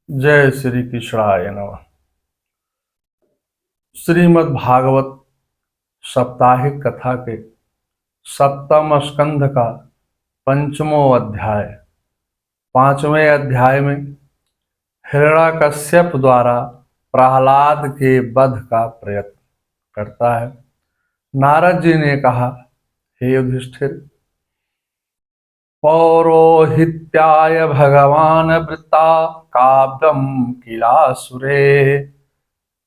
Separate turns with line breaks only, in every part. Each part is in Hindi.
जय श्री कृष्णाय नमः। श्रीमद् भागवत साप्ताहिक कथा के सप्तम स्कंध का पंचमो अध्याय। पांचवें अध्याय में हिरण्यकश्यप द्वारा प्रहलाद के वध का प्रयत्न करता है। नारद जी ने कहा, हे युधिष्ठिर, पौरोहित्याय भगवान वृत्ता काव्यम किलासुरे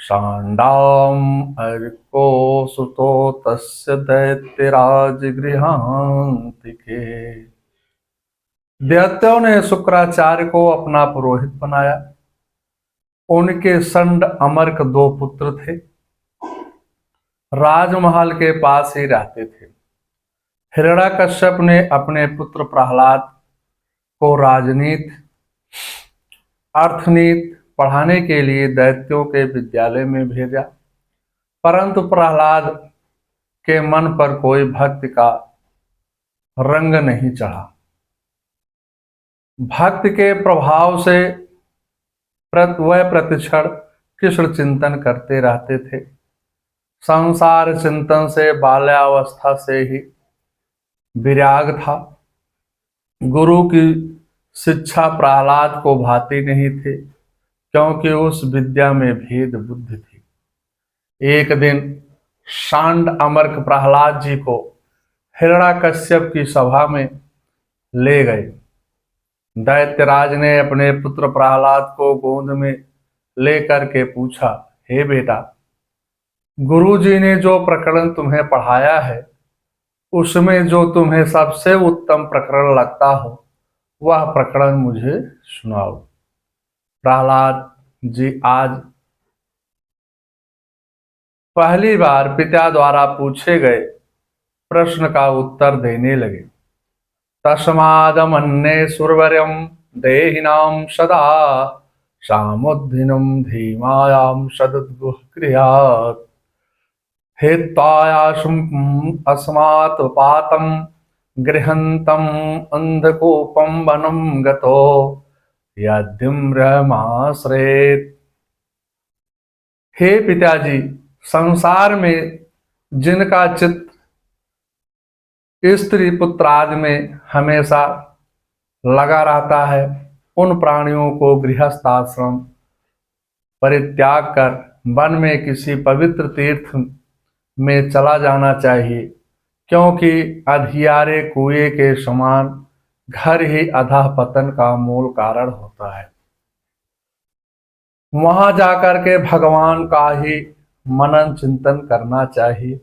शाण्डाम् अर्को सुतो तस्य दैत्यराज गृहांतिके। दैत्यों ने शुक्राचार्य को अपना पुरोहित बनाया। उनके संड अमर्क दो पुत्र थे, राजमहल के पास ही रहते थे। हिरण्यकश्यप ने अपने पुत्र प्रहलाद को राजनीति अर्थनीति पढ़ाने के लिए दैत्यों के विद्यालय में भेजा, परंतु प्रहलाद के मन पर कोई भक्ति का रंग नहीं चढ़ा। भक्ति के प्रभाव से वह प्रतिक्षण कृष्ण चिंतन करते रहते थे। संसार चिंतन से बाल्यावस्था से ही विराग था। गुरु की शिक्षा प्रहलाद को भाती नहीं थी, क्योंकि उस विद्या में भेद बुद्धि थी। एक दिन शांड अमर्क प्रहलाद जी को हिरण्यकश्यप की सभा में ले गए। दैत्यराज ने अपने पुत्र प्रहलाद को गोद में लेकर के पूछा, हे बेटा, गुरुजी ने जो प्रकरण तुम्हें पढ़ाया है, उसमें जो तुम्हें सबसे उत्तम प्रकरण लगता हो, वह प्रकरण मुझे सुनाओ। प्रहलाद जी आज पहली बार पिता द्वारा पूछे गए प्रश्न का उत्तर देने लगे। तस्मादमन्ये सुरवर्यं देहिनां सदा सामुद्धिनं धीमायां सदद्गुह् हेत्वायाशुम् अस्मात् पातं गृहन्तम् अंधकूपं वनं गतो यद्यम्रमाश्रयेत्। हे पिताजी, संसार में जिनका चित्त स्त्री पुत्र आदि में हमेशा लगा रहता है, उन प्राणियों को गृहस्थ आश्रम परित्याग कर वन में किसी पवित्र तीर्थ में चला जाना चाहिए, क्योंकि अधियारे कुएं के समान घर ही अधः पतन का मूल कारण होता है। वहां जाकर के भगवान का ही मनन चिंतन करना चाहिए।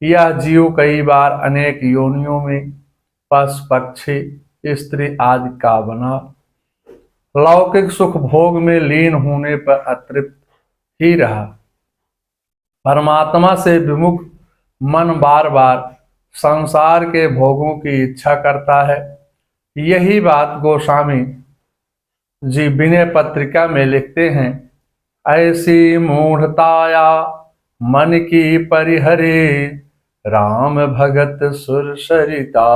यह जीव कई बार अनेक योनियों में पशु पक्षी स्त्री आदि का बना, लौकिक सुख भोग में लीन होने पर अतृप्त ही रहा। परमात्मा से विमुख मन बार बार संसार के भोगों की इच्छा करता है। यही बात गोस्वामी जी विनय पत्रिका में लिखते हैं। ऐसी मूढ़ताया मन की परिहरे राम भगत सुर सरिता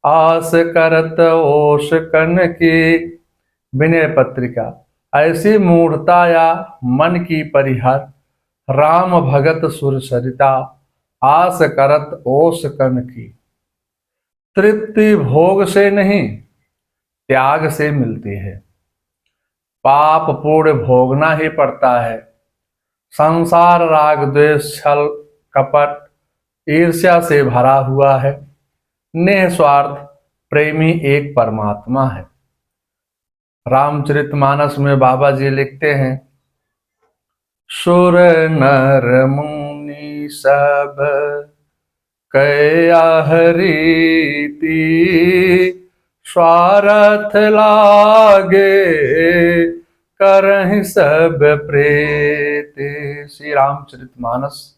आस करत ओष कन की। विनय पत्रिका। ऐसी मूढ़ता या मन की परिहर राम भगत सुर सरिता आस करत ओष कन की। तृप्ति भोग से नहीं, त्याग से मिलती है। पाप पुण्य भोगना ही पड़ता है। संसार राग द्वेष छल कपट ईर्ष्या से भरा हुआ है। निस्वार्थ प्रेमी एक परमात्मा है। रामचरितमानस में बाबा जी लिखते हैं, सुर नर मुनि सब कया हरीति स्वार्थ लागे करहि सब प्रीति। श्री रामचरितमानस।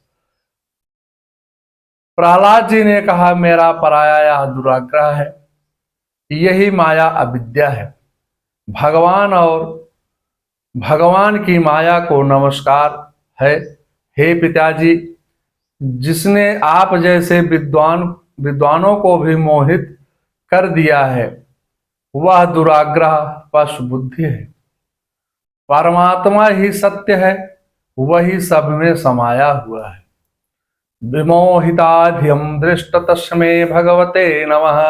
प्रहलाद जी ने कहा, मेरा पराया यह दुराग्रह है, यही माया अविद्या है। भगवान और भगवान की माया को नमस्कार है। हे पिताजी, जिसने आप जैसे विद्वानों को भी मोहित कर दिया है, वह दुराग्रह पशु बुद्धि है। परमात्मा ही सत्य है, वही सब में समाया हुआ है। विमोहिताधियम दृष्ट तस्मै भगवते नमः।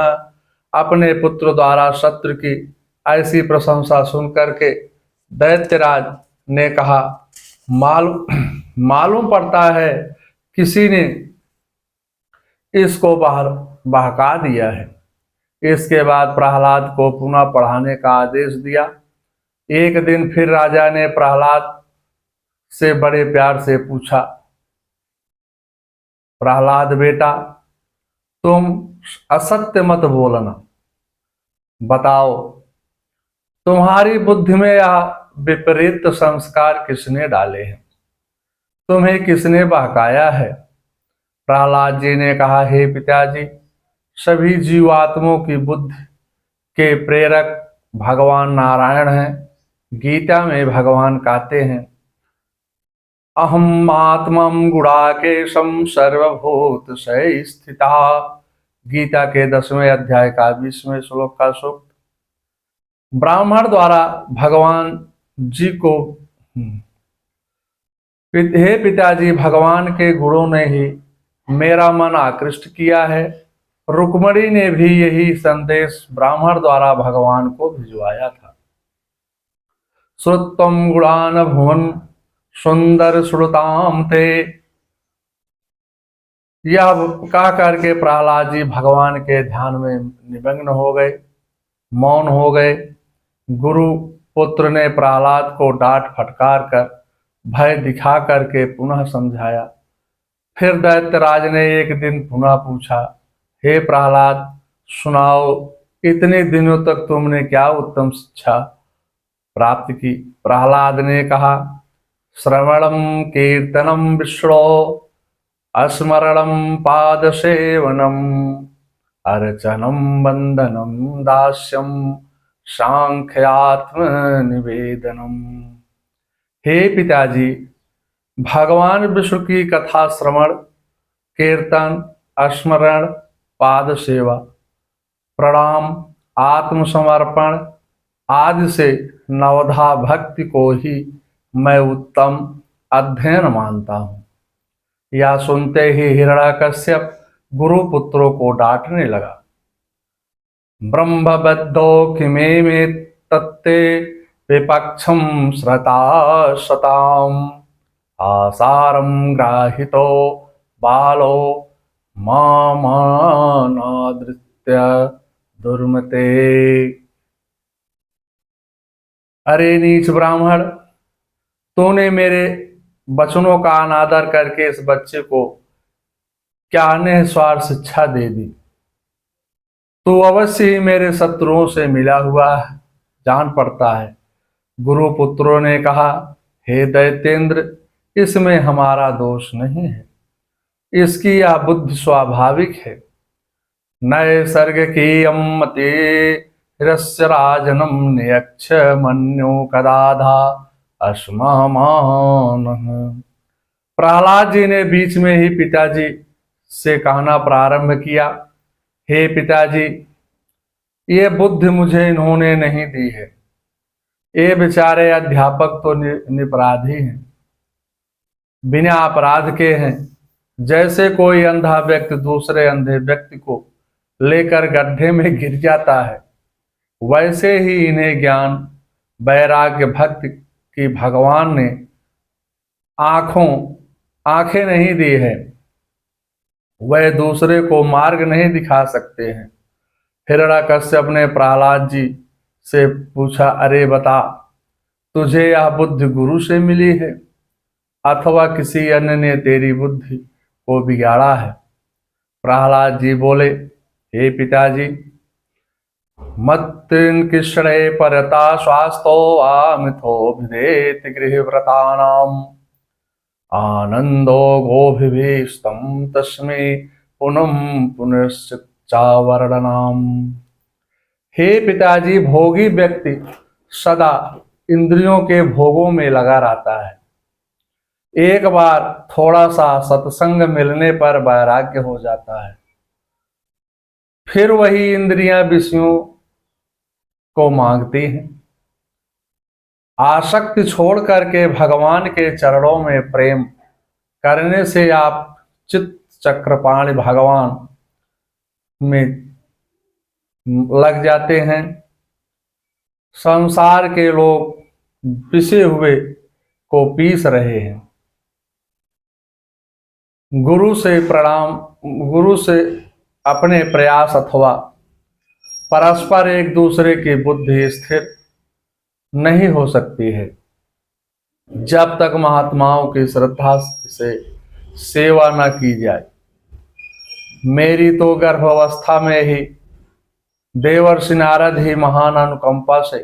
अपने पुत्र द्वारा शत्रु की ऐसी प्रशंसा सुनकर के दैत्यराज ने कहा, मालूम पड़ता है किसी ने इसको बाहर बहका दिया है। इसके बाद प्रहलाद को पुनः पढ़ाने का आदेश दिया। एक दिन फिर राजा ने प्रहलाद से बड़े प्यार से पूछा, प्रहलाद बेटा, तुम असत्य मत बोलना, बताओ तुम्हारी बुद्धि में यह विपरीत संस्कार किसने डाले हैं, तुम्हें किसने बहकाया है। प्रहलाद जी ने कहा, हे पिताजी, सभी जीवात्माओं की बुद्धि के प्रेरक भगवान नारायण हैं। गीता में भगवान कहते हैं, अहम आत्मम गुणाकेशम सर्वभूत से स्थिता। गीता के 10वें अध्याय का 20वें श्लोक का सूक्त। ब्राह्मण द्वारा भगवान जी को, हे पिताजी, भगवान के गुणों ने ही मेरा मन आकृष्ट किया है। रुक्मणी ने भी यही संदेश ब्राह्मण द्वारा भगवान को भिजवाया था। श्रुत्वम गुणान भुवन सुंदर श्रुताम ते। यह कह करके प्रहलाद जी भगवान के ध्यान में निमग्न हो गए, मौन हो गए। गुरु पुत्र ने प्रहलाद को डांट फटकार कर भय दिखा करके पुनः समझाया। फिर दैत्यराज ने एक दिन पुनः पूछा, हे प्रहलाद, सुनाओ, इतने दिनों तक तुमने क्या उत्तम शिक्षा प्राप्त की। प्रहलाद ने कहा, श्रवणम कीर्तनम विष्णो, स्मरणम पाद सेवनम, अर्चनम वंदनम दास्यम, सांख्यात्म निवेदनम। हे पिताजी, भगवान विष्णु की कथा श्रवण, कीर्तन, स्मरण, पाद सेवा, प्रणाम, आत्मसमर्पण आदि से नवधा भक्ति को ही मैं उत्तम अध्ययन मानता हूँ। यह सुनते ही हिरण्याकश्यप गुरु पुत्रों को डांटने लगा। ब्रह्मबद्धो किमे में तत्ते विपक्षम श्रता शताम, आसारम ग्राहितो बालो मामानादृत्य दुर्मते। अरे नीच ब्राह्मण, तूने मेरे वचनों का अनादर करके इस बच्चे को क्या निस्वार्थ शिक्षा दे दी। तू अवश्य ही मेरे शत्रुओं से मिला हुआ जान पड़ता है। गुरु पुत्रों ने कहा, हे दैत्येंद्र, इसमें हमारा दोष नहीं है, इसकी यह बुद्धि स्वाभाविक है। नए सर्ग की अम्मते रस्य राजनम नियक्ष मन्यो कदाधा अस्मान। प्रहलाद जी ने बीच में ही पिताजी से कहना प्रारंभ किया, हे पिताजी, ये बुद्धि मुझे इन्होंने नहीं दी है। ये बेचारे अध्यापक तो निरपराधी हैं, बिना अपराध के हैं। जैसे कोई अंधा व्यक्ति दूसरे अंधे व्यक्ति को लेकर गड्ढे में गिर जाता है, वैसे ही इन्हें ज्ञान, वैराग्य, भक्ति की भगवान ने आंखें नहीं दी है। वह दूसरे को मार्ग नहीं दिखा सकते हैं। हिरण्याकश्यप ने प्रहलाद जी से पूछा, अरे बता, तुझे यह बुद्धि गुरु से मिली है अथवा किसी अन्य ने तेरी बुद्धि को बिगाड़ा है। प्रहलाद जी बोले, हे पिताजी, मत्तिन कृष्णे परता स्वास्थो आमिथो भिदेत गृहव्रतानाम, आनंदो गोभिभीस्तम तस्मै पुनम पुनश्चावर्णनाम। हे पिताजी, भोगी व्यक्ति सदा इंद्रियों के भोगों में लगा रहता है। एक बार थोड़ा सा सत्संग मिलने पर वैराग्य हो जाता है, फिर वही इंद्रियां विषयों को मांगती हैं। आसक्ति छोड़ करके भगवान के चरणों में प्रेम करने से आप चित्त चक्रपाणि भगवान में लग जाते हैं। संसार के लोग पिसे हुए को पीस रहे हैं। गुरु से अपने प्रयास अथवा परस्पर एक दूसरे की बुद्धि स्थिर नहीं हो सकती है जब तक महात्माओं की श्रद्धा से सेवा न की जाए। मेरी तो गर्भावस्था में ही देवर्षि नारद ही महान अनुकंपा से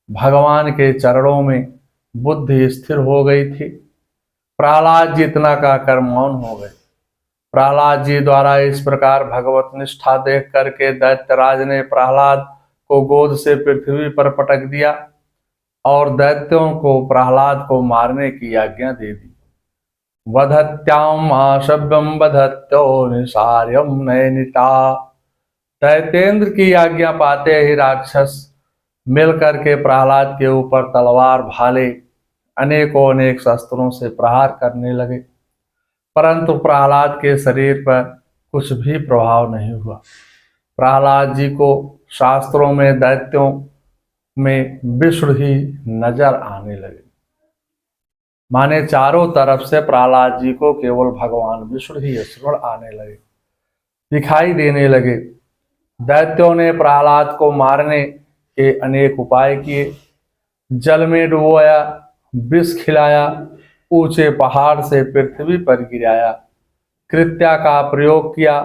भगवान के चरणों में बुद्धि स्थिर हो गई थी। प्रहलाद जी इतना कहकर मौन हो गए। प्रहलाद जी द्वारा इस प्रकार भगवत निष्ठा देख करके दैत्यराज ने प्रहलाद को गोद से पृथ्वी पर पटक दिया और दैत्यों को प्रहलाद को मारने की आज्ञा दे दी। वधत्याम आशव्यम वधत्यो निसार्यम नयनिता। दैत्येंद्र की आज्ञा पाते ही राक्षस मिलकर के प्रहलाद के ऊपर तलवार भाले अनेकों अनेक शस्त्रों से प्रहार करने लगे, परंतु प्रहलाद के शरीर पर कुछ भी प्रभाव नहीं हुआ। प्रहलाद जी को शास्त्रों में दैत्यों में विष्णु ही नजर आने लगे, माने चारों तरफ से प्रहलाद जी को केवल भगवान विष्णु ही स्मरण आने लगे, दिखाई देने लगे। दैत्यों ने प्रहलाद को मारने के अनेक उपाय किए। जल में डुबोया, विष खिलाया, ऊंचे पहाड़ से पृथ्वी पर गिराया, कृत्या का प्रयोग किया,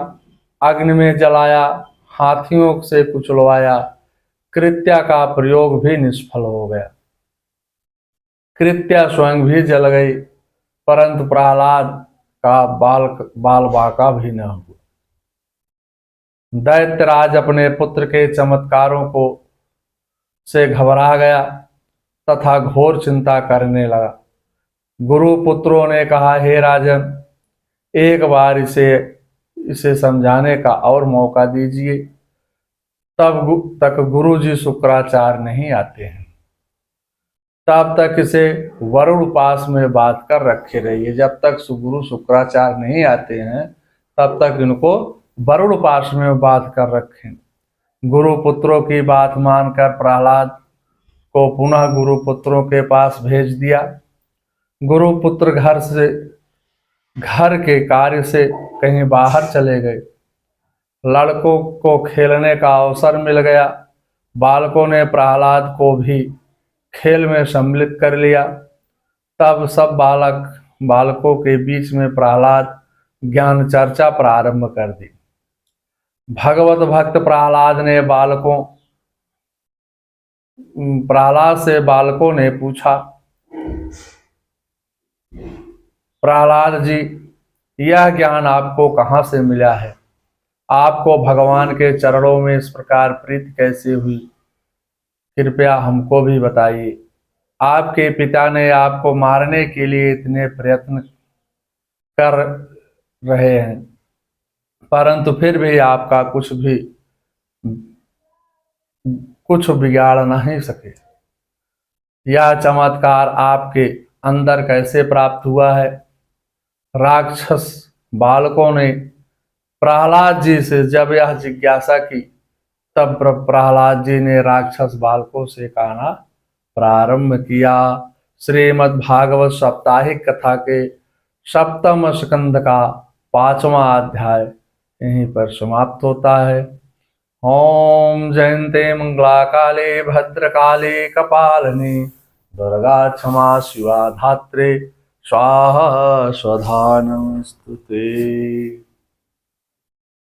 अग्नि में जलाया, हाथियों से कुचलवाया। कृत्या का प्रयोग भी निष्फल हो गया। कृत्या स्वयं भी जल गई, परंतु प्रहलाद का बाल बाका भी न हुआ। दैत्यराज अपने पुत्र के चमत्कारों को से घबरा गया तथा घोर चिंता करने लगा। गुरु पुत्रों ने कहा, हे राजन, एक बार इसे समझाने का और मौका दीजिए। तब तक गुरु जी शुक्राचार्य नहीं आते हैं, तब तक इसे वरुण पास में बात कर रखे रहिए। जब तक गुरु शुक्राचार्य नहीं आते हैं तब तक इनको वरुण पास में बात कर रखें। गुरु पुत्रों की बात मानकर प्रहलाद को पुनः गुरु पुत्रों के पास भेज दिया। गुरु पुत्र घर के कार्य से कहीं बाहर चले गए। लड़कों को खेलने का अवसर मिल गया। बालकों ने प्रहलाद को भी खेल में सम्मिलित कर लिया। तब सब बालकों के बीच में प्रहलाद ज्ञान चर्चा प्रारंभ कर दी। भगवत भक्त प्रहलाद से बालकों ने पूछा, प्रहलाद जी, यह ज्ञान आपको कहाँ से मिला है? आपको भगवान के चरणों में इस प्रकार प्रीति कैसे हुई? कृपया हमको भी बताइए। आपके पिता ने आपको मारने के लिए इतने प्रयत्न कर रहे हैं, परंतु फिर भी आपका कुछ बिगाड़ नहीं सके। यह चमत्कार आपके अंदर कैसे प्राप्त हुआ है? राक्षस बालकों ने प्रहलाद जी से जब यह जिज्ञासा की, तब प्रहलाद जी ने राक्षस बालकों से कहना प्रारंभ किया। श्रीमद् भागवत साप्ताहिक कथा के सप्तम स्कंद का 5वां अध्याय यहीं पर समाप्त होता है। ओम जयंते मंगला काले भद्रकाले कपालिनी दुर्गा क्षमा शिवा धात्रे स्वाहा स्वधा नमस्तुते।